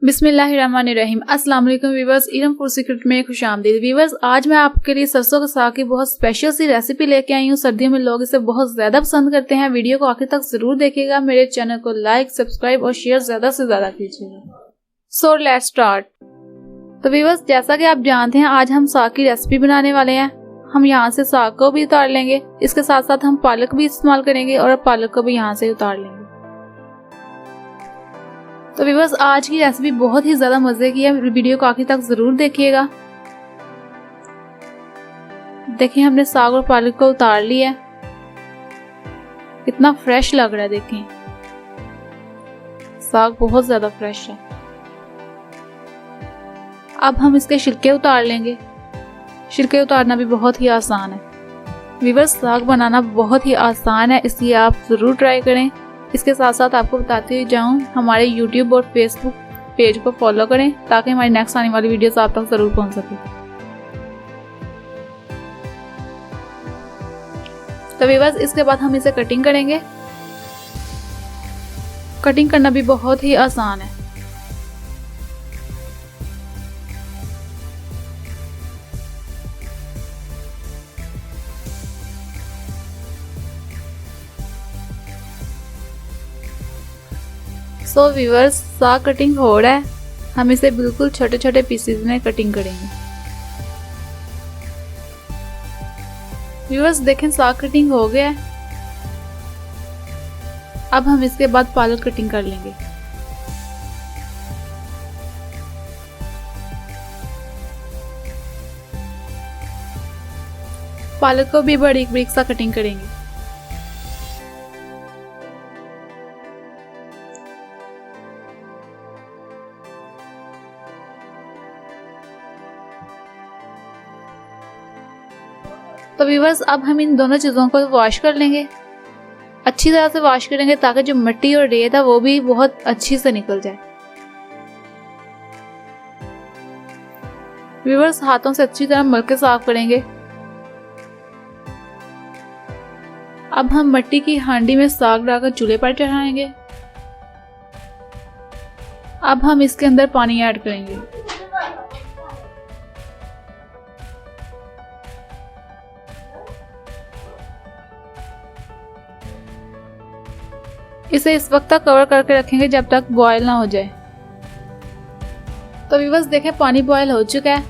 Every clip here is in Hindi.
बिस्मिल्लाहिर्रहमानिर्रहीम। अस्सलाम वालेकुम वीवर्स, इरम फूड सीक्रेट में खुशामदीद। वीवर्स, आज मैं आपके लिए सरसों के साग की बहुत स्पेशल सी रेसिपी लेके आई हूँ। सर्दियों में लोग इसे बहुत ज्यादा पसंद करते हैं। वीडियो को आखिर तक जरूर देखिएगा। मेरे चैनल को लाइक, सब्सक्राइब और शेयर ज्यादा से ज्यादा कीजिएगा। So let's start. तो वीवर्स, जैसा कि आप जानते हैं, आज हम साग की रेसिपी बनाने वाले हैं। हम यहाँ से साग को भी उतार लेंगे, इसके साथ साथ हम पालक भी इस्तेमाल करेंगे और पालक को भी यहाँ से उतार लेंगे। तो व्यूअर्स, आज की रेसिपी बहुत ही ज्यादा मजे की है। वीडियो को आखिर तक जरूर देखिएगा। देखिए, हमने साग और पालक को उतार लिया है। कितना फ्रेश लग रहा है। देखें, साग बहुत ज्यादा फ्रेश है। अब हम इसके छिलके उतार लेंगे। छिलके उतारना भी बहुत ही आसान है। व्यूअर्स, साग बनाना बहुत ही आसान है, इसलिए आप जरूर ट्राई करें। इसके साथ साथ आपको बताते हुए जाऊं, हमारे YouTube और Facebook पेज को फॉलो करें ताकि हमारी नेक्स्ट आने वाली वीडियोस आप तक जरूर पहुंच सके। तो व्यूअर्स, इसके बाद हम इसे कटिंग करेंगे। कटिंग करना भी बहुत ही आसान है। सो व्यूअर्स, साग कटिंग हो रहा है। हम इसे बिल्कुल छोटे छोटे पीसेस में कटिंग करेंगे। व्यूअर्स, देखें, साग कटिंग हो गया है। अब हम इसके बाद पालक कटिंग कर लेंगे। पालक को भी बारीक बारीक सा कटिंग करेंगे। तो व्यूअर्स, अब हम इन दोनों चीज़ों को वॉश कर लेंगे। अच्छी तरह से वॉश करेंगे ताकि जो मिट्टी और रेत है वो भी बहुत अच्छी से निकल जाए। व्यूअर्स, हाथों से अच्छी तरह मल के साफ करेंगे। अब हम मिट्टी की हांडी में साग डालकर चूल्हे पर चढ़ाएंगे। अब हम इसके अंदर पानी ऐड करेंगे। इसे इस वक्त तक कवर करके रखेंगे जब तक बॉयल ना हो जाए। तो व्यूअर्स, देखें, पानी बॉयल हो चुका है।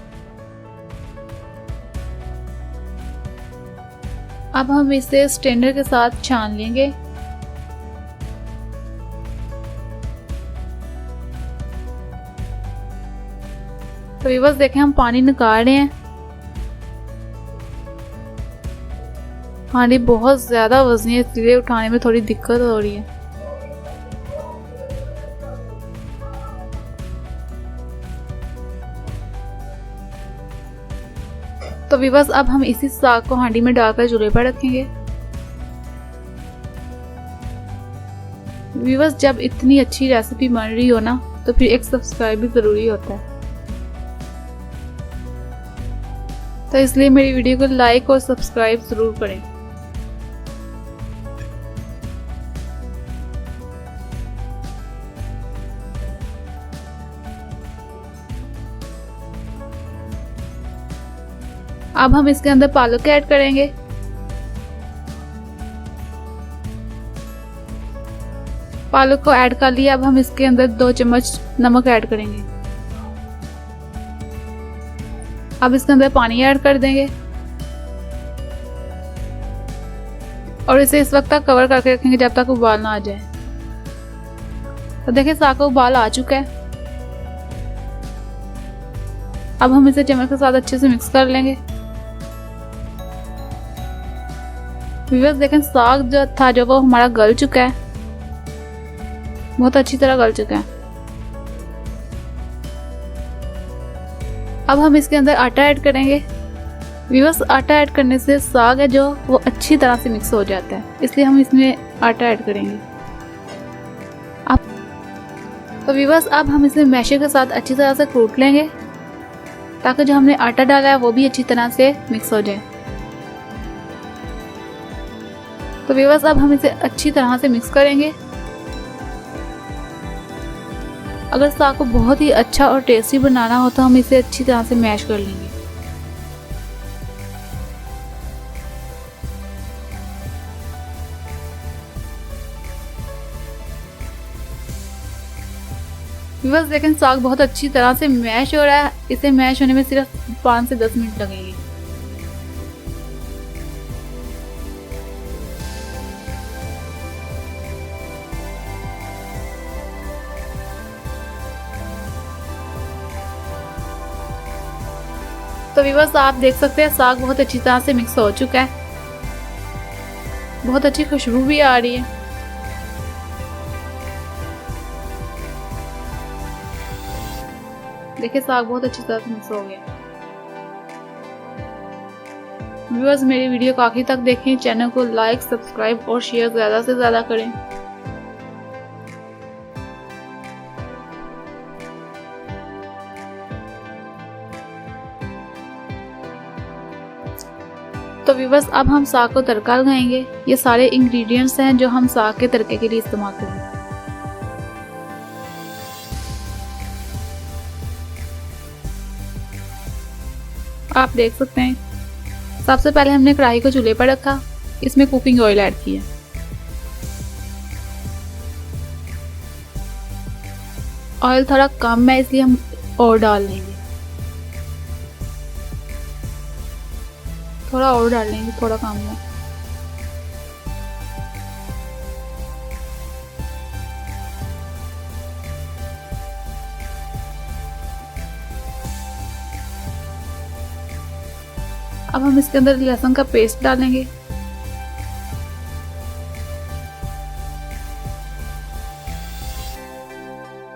अब हम इसे स्ट्रेनर के साथ छान लेंगे। तो व्यूअर्स, देखें, हम पानी निकाल रहे हैं। हांडी बहुत ज्यादा वजनी है, इसलिए उठाने में थोड़ी दिक्कत हो रही है। तो व्यूअर्स, अब हम इसी साग को हांडी में डालकर चूल्हे पर रखेंगे। व्यूअर्स, जब इतनी अच्छी रेसिपी बन रही हो ना, तो फिर एक सब्सक्राइब भी जरूरी होता है। तो इसलिए मेरी वीडियो को लाइक और सब्सक्राइब जरूर करें। अब हम इसके अंदर पालक ऐड करेंगे। पालक को ऐड कर लिया। अब हम इसके अंदर 2 चम्मच नमक ऐड करेंगे। अब इसके अंदर पानी ऐड कर देंगे और इसे इस वक्त तक कवर करके रखेंगे जब तक उबाल ना आ जाए। तो देखिए, साग को उबाल आ चुका है। अब हम इसे चम्मच के साथ अच्छे से मिक्स कर लेंगे। व्यूअर्स, देखें, साग जो था वो हमारा गल चुका है। बहुत अच्छी तरह गल चुका है। अब हम इसके अंदर आटा ऐड करेंगे। व्यूअर्स, आटा ऐड करने से साग है जो वो अच्छी तरह से मिक्स हो जाता है, इसलिए हम इसमें आटा ऐड करेंगे। तो व्यूअर्स, अब हम इसे मैशर के साथ अच्छी तरह से कूट लेंगे ताकि जो हमने आटा डाला है वो भी अच्छी तरह से मिक्स हो जाए। तो व्यूअर्स, अब हम इसे अच्छी तरह से मिक्स करेंगे अगर साग को बहुत ही अच्छा और टेस्टी बनाना हो तो हम इसे अच्छी तरह से मैश कर लेंगे। व्यूअर्स देखें साग बहुत अच्छी तरह से मैश हो रहा है। इसे मैश होने में सिर्फ 5 से 10 मिनट लगेंगे। तो व्यूअर्स आप देख सकते हैं साग बहुत अच्छी तरह से मिक्स हो चुका है। बहुत अच्छी खुशबू भी आ रही है। देखिए साग बहुत अच्छी तरह से मिक्स हो गया। व्यूअर्स मेरी वीडियो को आखिर तक देखें, चैनल को लाइक, सब्सक्राइब और शेयर ज़्यादा से ज़्यादा करें। तो व्यूअर्स अब हम साग को तड़का लगाएंगे। ये सारे इंग्रेडिएंट्स हैं जो हम साग के तड़के के लिए इस्तेमाल करेंगे। आप देख सकते हैं सबसे पहले हमने कढ़ाई को चूल्हे पर रखा, इसमें कुकिंग ऑयल ऐड किया। ऑयल थोड़ा कम है इसलिए हम और डाल लेंगे, थोड़ा और डाल लेंगे, थोड़ा कम है। अब हम इसके अंदर लहसुन का पेस्ट डालेंगे।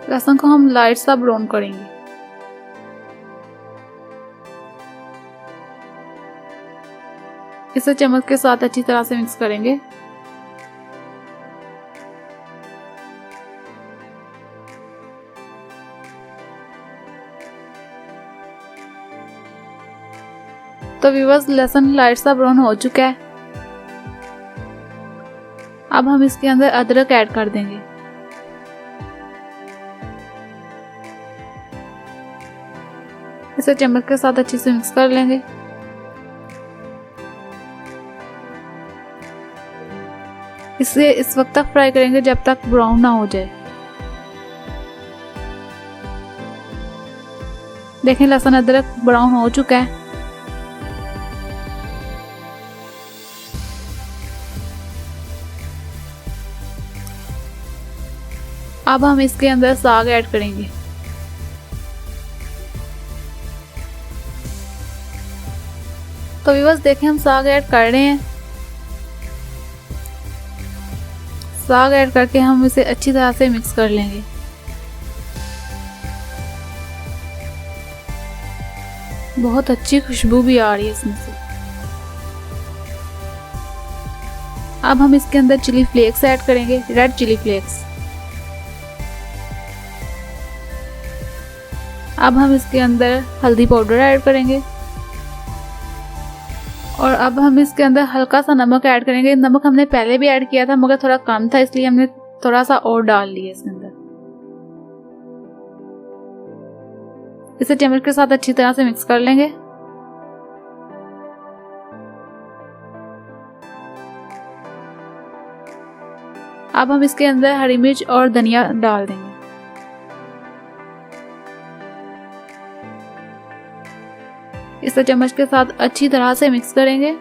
लहसुन को हम लाइट सा ब्राउन करेंगे। इसे चम्मच के साथ अच्छी तरह से मिक्स करेंगे। तो व्यूअर्स लहसुन लाइट सा ब्राउन हो चुका है। अब हम इसके अंदर अदरक ऐड कर देंगे। इसे चम्मच के साथ अच्छे से मिक्स कर लेंगे। इसे इस वक्त तक फ्राई करेंगे जब तक ब्राउन ना हो जाए। देखें लहसुन अदरक ब्राउन हो चुका है। अब हम इसके अंदर साग ऐड करेंगे। तो व्यूअर्स देखें हम साग ऐड कर रहे हैं। साग ऐड करके हम इसे अच्छी तरह से मिक्स कर लेंगे। बहुत अच्छी खुशबू भी आ रही है इसमें से। अब हम इसके अंदर चिली फ्लेक्स ऐड करेंगे, रेड चिली फ्लेक्स। अब हम इसके अंदर हल्दी पाउडर ऐड करेंगे और अब हम इसके अंदर हल्का सा नमक ऐड करेंगे। नमक हमने पहले भी ऐड किया था मगर थोड़ा कम था, इसलिए हमने थोड़ा सा और डाल लिया इसके अंदर। इसे चम्मच के साथ अच्छी तरह से मिक्स कर लेंगे। अब हम इसके अंदर हरी मिर्च और धनिया डाल देंगे। इसे चम्मच के साथ अच्छी तरह से मिक्स करेंगे।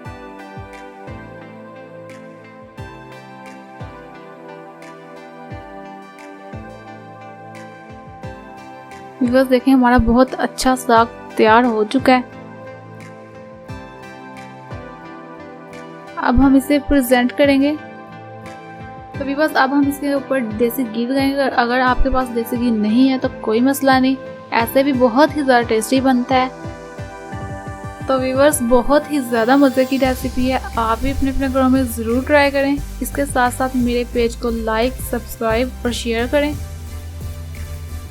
व्यूअर्स देखें हमारा बहुत अच्छा साग तैयार हो चुका है। अब हम इसे प्रेजेंट करेंगे। तो व्यूअर्स अब हम इसके ऊपर देसी घी लगाएंगे। अगर आपके पास देसी घी नहीं है तो कोई मसला नहीं, ऐसे भी बहुत ही ज़्यादा टेस्टी बनता है। तो व्यूअर्स बहुत ही ज़्यादा मज़े की रेसिपी है, आप भी अपने अपने घरों में ज़रूर ट्राई करें। इसके साथ साथ मेरे पेज को लाइक, सब्सक्राइब और शेयर करें।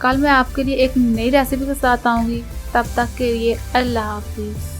कल मैं आपके लिए एक नई रेसिपी के साथ आऊँगी, तब तक के लिए अल्लाह हाफिज़।